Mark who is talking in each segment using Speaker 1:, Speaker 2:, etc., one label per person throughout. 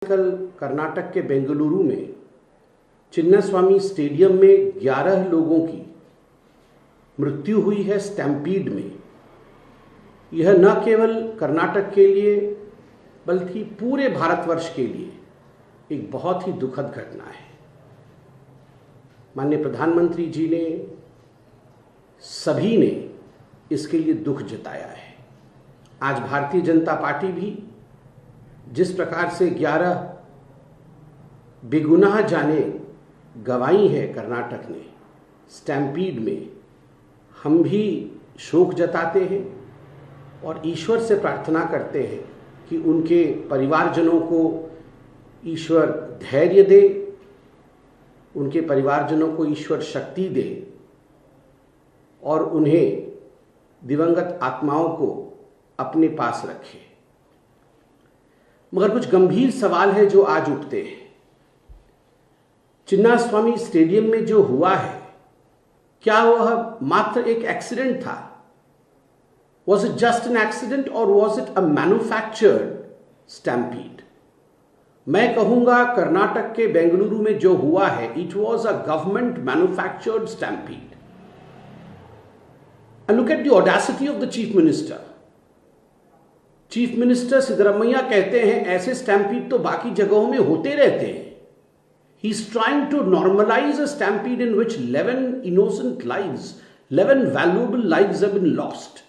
Speaker 1: कल कर्नाटक के बेंगलुरु में चिन्नास्वामी स्टेडियम में 11 लोगों की मृत्यु हुई है स्टैम्पीड में। यह न केवल कर्नाटक के लिए बल्कि पूरे भारतवर्ष के लिए एक बहुत ही दुखद घटना है। माननीय प्रधानमंत्री जी ने, सभी ने इसके लिए दुख जताया है। आज भारतीय जनता पार्टी भी जिस प्रकार से 11 बेगुनाह जाने गंवाई है कर्नाटक ने स्टैम्पीड में, हम भी शोक जताते हैं और ईश्वर से प्रार्थना करते हैं कि उनके परिवारजनों को ईश्वर धैर्य दे, उनके परिवारजनों को ईश्वर शक्ति दे और उन्हें दिवंगत आत्माओं को अपने पास रखे। मगर कुछ गंभीर सवाल है जो आज उठते हैं। चिन्नास्वामी स्टेडियम में जो हुआ है, क्या वह मात्र एक एक्सीडेंट था? Was it just an accident or was it a manufactured stampede? मैं कहूंगा कर्नाटक के बेंगलुरु में जो हुआ है, it was a government manufactured stampede. And look at the audacity of the chief minister. Chief minister Siddaramaiah कहते हैं ऐसे स्टैम्पीड तो बाकी जगहों में होते रहते हैं। He is trying to normalize a stampede in which 11 innocent lives, 11 valuable lives have been lost.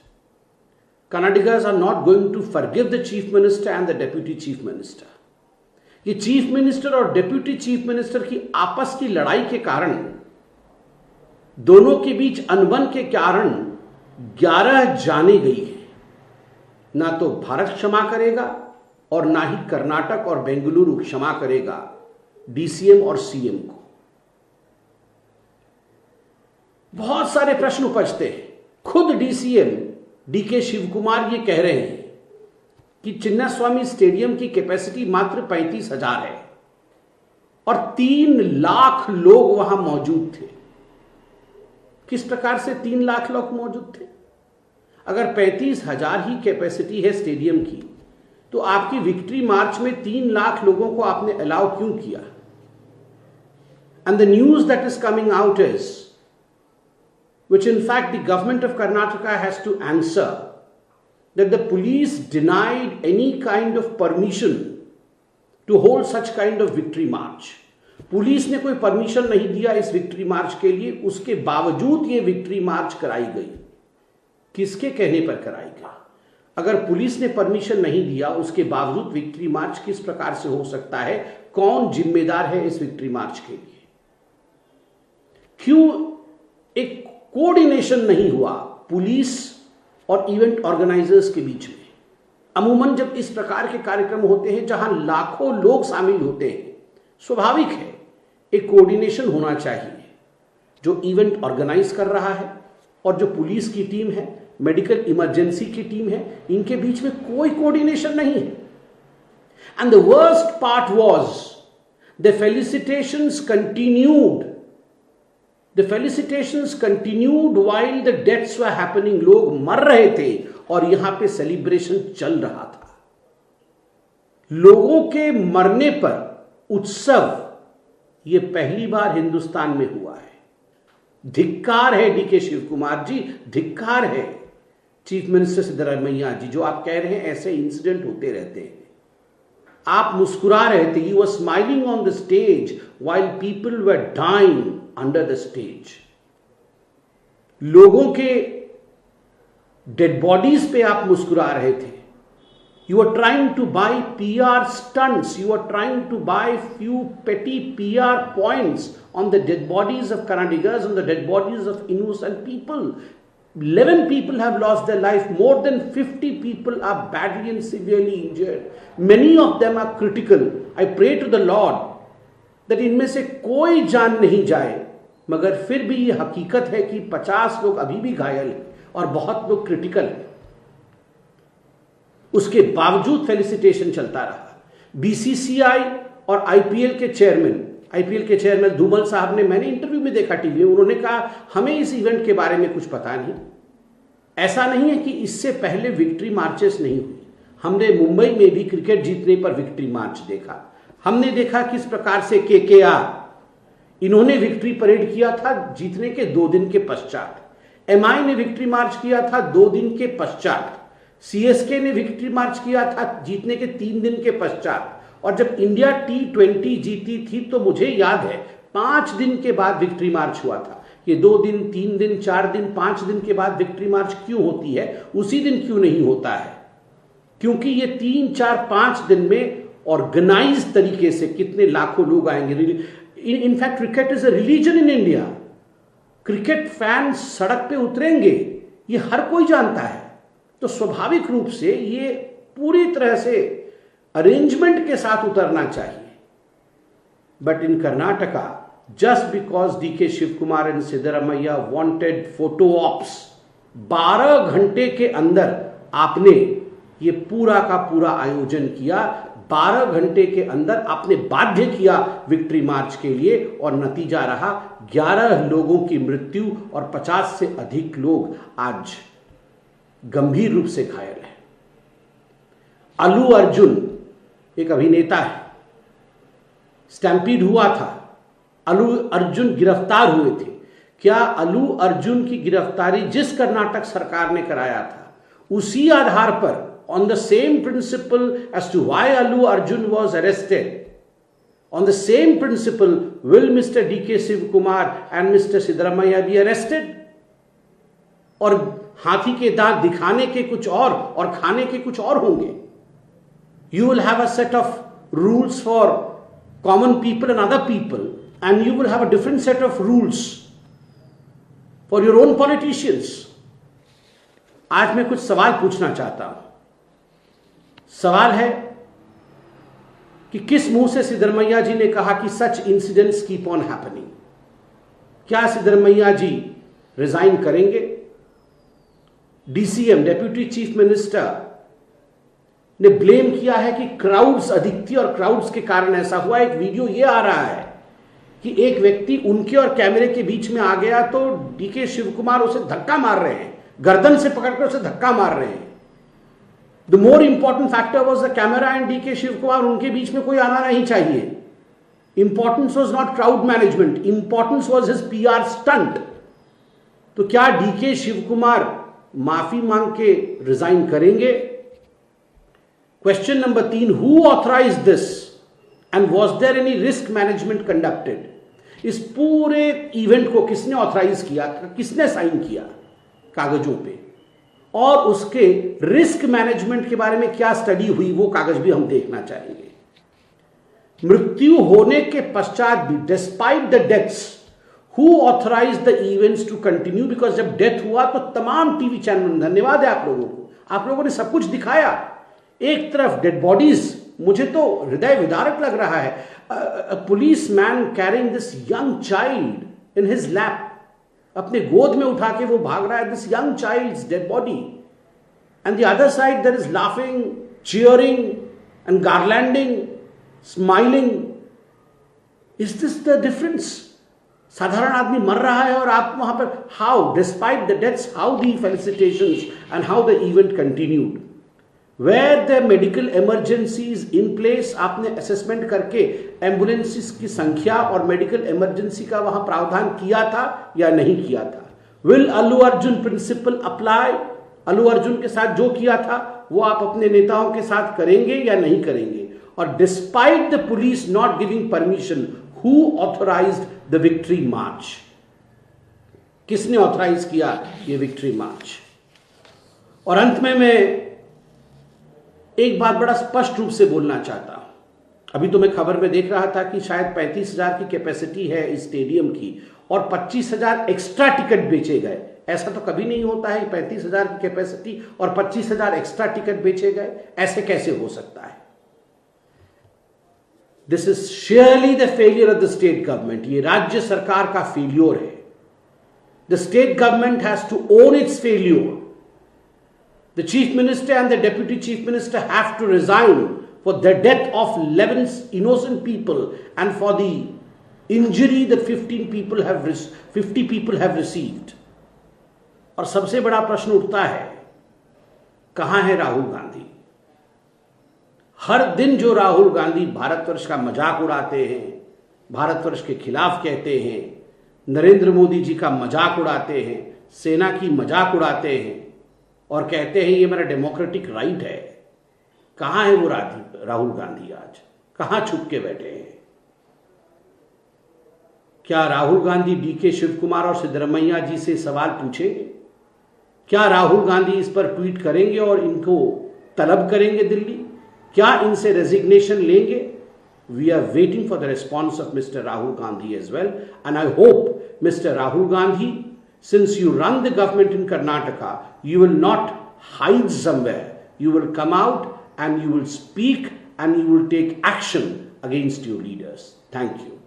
Speaker 1: Kannadigas are not going to forgive the chief minister and the deputy chief minister. ये chief minister और deputy chief minister की आपस की लड़ाई के कारण, दोनों के बीच अनबन के कारण 11 जाने गई है। ना तो भारत क्षमा करेगा और ना ही कर्नाटक और बेंगलुरु क्षमा करेगा डीसीएम और सीएम को। बहुत सारे प्रश्न उपजते हैं। खुद डीसीएम डीके शिवकुमार ये कह रहे हैं कि चिन्नास्वामी स्टेडियम की कैपेसिटी मात्र 35,000 है और 3 लाख लोग वहां मौजूद थे। किस प्रकार से 3 लाख लोग मौजूद थे? अगर 35,000 ही कैपेसिटी है स्टेडियम की, तो आपकी विक्ट्री मार्च में 3 लाख लोगों को आपने अलाउ क्यों किया? And the news that is coming out is, which in fact the government of Karnataka has to answer, that the police denied any kind of permission to hold such kind of victory march. Police ने कोई permission नहीं दिया इस victory मार्च के लिए, उसके बावजूद ये विक्ट्री मार्च कराई गई। किसके कहने पर कराई गई? अगर पुलिस ने परमिशन नहीं दिया, उसके बावजूद विक्ट्री मार्च किस प्रकार से हो सकता है? कौन जिम्मेदार है इस विक्ट्री मार्च के लिए? क्यों एक कोऑर्डिनेशन नहीं हुआ पुलिस और इवेंट ऑर्गेनाइजर्स के बीच में? अमूमन जब इस प्रकार के कार्यक्रम होते हैं जहां लाखों लोग शामिल होते हैं, स्वाभाविक है एक कोऑर्डिनेशन होना चाहिए। जो इवेंट ऑर्गेनाइज कर रहा है और जो पुलिस की टीम है, मेडिकल इमरजेंसी की टीम है, इनके बीच में कोई कोऑर्डिनेशन नहीं है। And the worst part was the felicitations continued. The felicitations continued while the deaths were happening. लोग मर रहे थे और यहां पे सेलिब्रेशन चल रहा था। लोगों के मरने पर उत्सव ये पहली बार हिंदुस्तान में हुआ है। धिक्कार है डीके शिवकुमार जी, धिक्कार है चीफ मिनिस्टर सिद्धरामैया जी, जो आप कह रहे हैं ऐसे इंसिडेंट होते रहते हैं। आप मुस्कुरा रहे थे, you were smiling on the stage while people were dying under the stage. लोगों के डेड बॉडीज पे आप मुस्कुरा रहे थे। You were trying to buy PR stunts. You were trying to buy few petty PR points on the dead bodies of Kannadigas, on the dead bodies of innocent people. 11 people have lost their life. More than 50 people are badly and severely injured. Many of them are critical. I pray to the Lord that इनमें से कोई जान नहीं जाए, मगर फिर भी ये हकीकत है कि 50 लोग अभी भी घायल हैं और बहुत लोग क्रिटिकल हैं। उसके बावजूद फेलिसिटेशन चलता रहा। बीसीसीआई और आईपीएल के चेयरमैन धूमल साहब ने, मैंने इंटरव्यू में देखा टीवी में, उन्होंने कहा हमें इस इवेंट के बारे में कुछ पता नहीं। ऐसा नहीं है कि इससे पहले विक्ट्री मार्चेस नहीं हुई। हमने मुंबई में भी क्रिकेट जीतने पर विक्ट्री मार्च देखा, हमने देखा किस प्रकार से केकेआर इन्होंने विक्ट्री परेड किया था जीतने के 2 दिन के पश्चात, एमआई ने विक्ट्री मार्च किया था 2 दिन के पश्चात, सीएसके ने विक्ट्री मार्च किया था जीतने के 3 दिन के पश्चात, और जब इंडिया T20 जीती थी तो मुझे याद है 5 दिन के बाद विक्ट्री मार्च हुआ था। ये 2 दिन, 3 दिन, 4 दिन, 5 दिन के बाद विक्ट्री मार्च क्यों होती है, उसी दिन क्यों नहीं होता है? क्योंकि ये 3, 4, 5 दिन में ऑर्गेनाइज तरीके से कितने लाखों लोग आएंगे। In fact cricket is a religion in India. Cricket fan सड़क पे उतरेंगे, ये हर कोई जानता है। तो स्वाभाविक रूप से ये पूरी तरह से अरेंजमेंट के साथ उतरना चाहिए। But in Karnataka, just because DK Shiva Kumar and Siddaramaiah wanted photo ops, 12 घंटे के अंदर आपने ये पूरा का पूरा आयोजन किया। 12 घंटे के अंदर आपने बाध्य किया विक्ट्री मार्च के लिए, और नतीजा रहा 11 लोगों की मृत्यु और 50 से अधिक लोग आज गंभीर रूप से घायल हैं। अल्लू अर्जुन एक अभिनेता है, स्टैम्पीड हुआ था, अल्लू अर्जुन गिरफ्तार हुए थे। क्या अल्लू अर्जुन की गिरफ्तारी जिस कर्नाटक सरकार ने कराया था, उसी आधार पर, on the same principle as to why Allu Arjun was arrested, on the same principle will Mr. D.K. Shiv Kumar and Mr. Siddaramaiah be arrested? और हाथी के दांत दिखाने के कुछ और खाने के कुछ और होंगे। You will have a set of rules for common people and other people, and you will have a different set of rules for your own politicians. आज मैं कुछ सवाल पूछना चाहता हूं। सवाल है कि किस मुंह से सिद्धरमैया जी ने कहा कि such incidents keep on happening? क्या सिद्धरमैया जी रिजाइन करेंगे? डीसीएम, डेप्यूटी चीफ मिनिस्टर, ने ब्लेम किया है कि क्राउड्स अधिक थी और क्राउड्स के कारण ऐसा हुआ। एक वीडियो ये आ रहा है कि एक व्यक्ति उनके और कैमरे के बीच में आ गया तो डीके शिव कुमार उसे धक्का मार रहे हैं, गर्दन से पकड़कर उसे धक्का मार रहे हैं। The more important factor was the camera and DK Shiva Kumar, उनके बीच में कोई आना नहीं चाहिए। Importance was not crowd management, importance was his PR stunt. तो क्या डीके शिव कुमार माफी मांग के रिजाइन करेंगे? Question number 3, who authorise this and was there any risk management conducted? इस पूरे इवेंट को किसने ऑथराइज किया, किसने साइन किया कागजों पे, और उसके रिस्क मैनेजमेंट के बारे में क्या स्टडी हुई, वो कागज भी हम देखना चाहेंगे। मृत्यु होने के पश्चात भी, despite the deaths, who authorise the events to continue? Because जब डेथ हुआ तो तमाम टीवी चैनल, धन्यवाद है आप लोगों को, आप लोगों ने सब कुछ दिखाया। एक तरफ डेड बॉडीज, मुझे तो हृदय विदारक लग रहा है। Police man carrying this young child in his lap, अपने गोद में उठा के वो भाग रहा है, this young child's dead body, and the other side there is laughing, cheering and garlanding, smiling. Is this the difference? साधारण आदमी मर रहा है और आप वहां पर, how despite the deaths, how the felicitations and how the event continued? Where the medical emergencies in place, आपने असेसमेंट करके एम्बुलेंसेस की संख्या और मेडिकल इमरजेंसी का वहां प्रावधान किया था या नहीं किया था? Will Allu Arjun principal apply? Allu Arjun के साथ जो किया था वो आप अपने नेताओं के साथ करेंगे या नहीं करेंगे? और despite the police not giving permission, who authorised the victory march? किसने ऑथराइज किया ये विक्ट्री मार्च? और अंत में मैं एक बात बड़ा स्पष्ट रूप से बोलना चाहता हूं। अभी तो मैं खबर में देख रहा था कि शायद 35,000 की कैपेसिटी है इस स्टेडियम की और 25,000 एक्स्ट्रा टिकट बेचे गए। ऐसा तो कभी नहीं होता है, 35,000 की कैपेसिटी और 25,000 एक्स्ट्रा टिकट बेचे गए, ऐसे कैसे हो सकता है? This is sheerly the failure of the state government. ये राज्य सरकार का फेल्योर है। The state government has to own its failure. The chief minister and the deputy chief minister have to resign for the death of 11 innocent people and for the injury that 50 people have received. और सबसे बड़ा प्रश्न उठता है, कहां है राहुल गांधी? हर दिन जो राहुल गांधी भारतवर्ष का मजाक उड़ाते हैं, भारतवर्ष के खिलाफ कहते हैं, नरेंद्र मोदी जी का मजाक उड़ाते हैं, सेना की मजाक उड़ाते हैं और कहते हैं ये मेरा डेमोक्रेटिक राइट है। कहां है वो राहुल गांधी आज? कहां छुप के बैठे हैं? क्या राहुल गांधी डीके शिव कुमार और सिद्धरमैया जी से सवाल पूछेंगे? क्या राहुल गांधी इस पर ट्वीट करेंगे और इनको तलब करेंगे दिल्ली? क्या इनसे रेजिग्नेशन लेंगे? We are waiting for the response of mister Rahul Gandhi as well, and I hope mister Rahul Gandhi, since you run the government in Karnataka, you will not hide somewhere. You will come out and you will speak and you will take action against your leaders. Thank you.